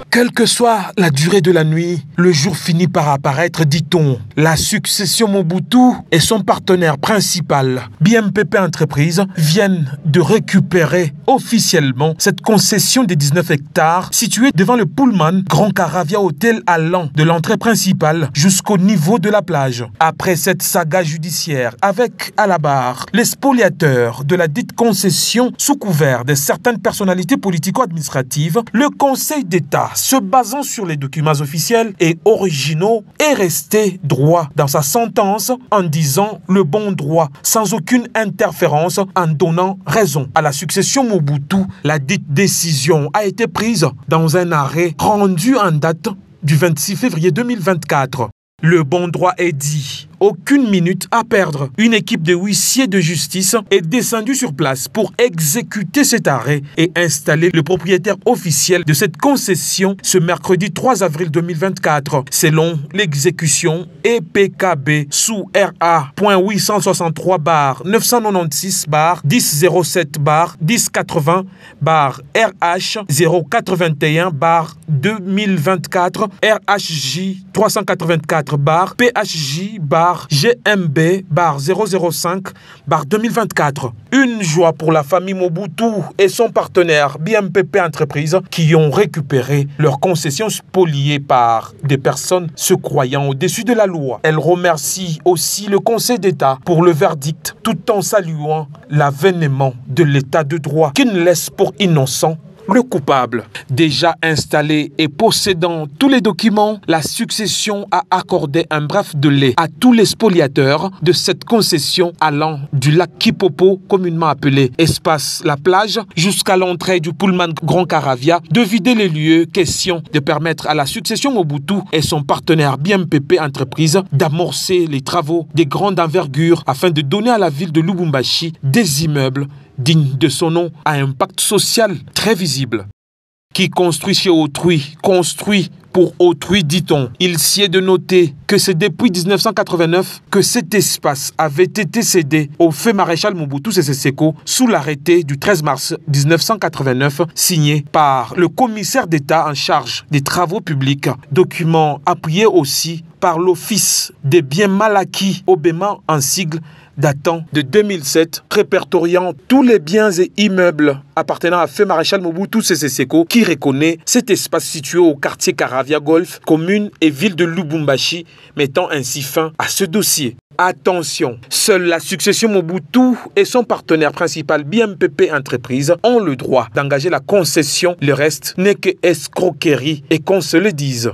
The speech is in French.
Quelle que soit la durée de la nuit, le jour finit par apparaître, dit-on. La succession Mobutu et son partenaire principal, BMPP Entreprises, viennent de récupérer officiellement cette concession de 19 hectares située devant le Pullman Grand Caravia Hotel allant de l'entrée principale jusqu'au niveau de la plage. Après cette saga judiciaire avec à la barre les spoliateurs de la dite concession sous couvert de certaines personnalités politico-administratives, le Conseil d'État, se basant sur les documents officiels et originaux, est resté droit dans sa sentence en disant le bon droit, sans aucune interférence, en donnant raison à la succession Mobutu. La dite décision a été prise dans un arrêt rendu en date du 26 février 2024. Le bon droit est dit. Aucune minute à perdre. Une équipe de huissiers de justice est descendue sur place pour exécuter cet arrêt et installer le propriétaire officiel de cette concession ce mercredi 3 avril 2024. Selon l'exécution, EPKB sous RA.863-1007-1080-1080-RH 081-2024 RHJ 384-PHJ-GMB-005-2024. Une joie pour la famille Mobutu et son partenaire BMPP Entreprises qui ont récupéré leurs concessions spoliées par des personnes se croyant au-dessus de la loi. Elle remercie aussi le Conseil d'État pour le verdict tout en saluant l'avènement de l'état de droit qui ne laisse pour innocent le coupable. Déjà installé et possédant tous les documents, la succession a accordé un bref délai à tous les spoliateurs de cette concession allant du lac Kipopo, communément appelé Espace La Plage, jusqu'à l'entrée du Pullman Grand Caravia, de vider les lieux. Question de permettre à la succession Mobutu et son partenaire BMPP Entreprises d'amorcer les travaux de grande envergure afin de donner à la ville de Lubumbashi des immeubles digne de son nom, à impact social très visible. Qui construit chez autrui, construit pour autrui, dit-on. Il s'y est de noter que c'est depuis 1989 que cet espace avait été cédé au feu maréchal Mobutu Sese Seko sous l'arrêté du 13 mars 1989 signé par le commissaire d'État en charge des travaux publics, document appuyé aussi par l'Office des biens mal acquis, OBEMA en sigle, datant de 2007, répertoriant tous les biens et immeubles appartenant à feu maréchal Mobutu Sese Seko, qui reconnaît cet espace situé au quartier Caravia Golf, commune et ville de Lubumbashi, mettant ainsi fin à ce dossier. Attention, seule la succession Mobutu et son partenaire principal BMPP Entreprises ont le droit d'engager la concession. Le reste n'est que escroquerie et qu'on se le dise.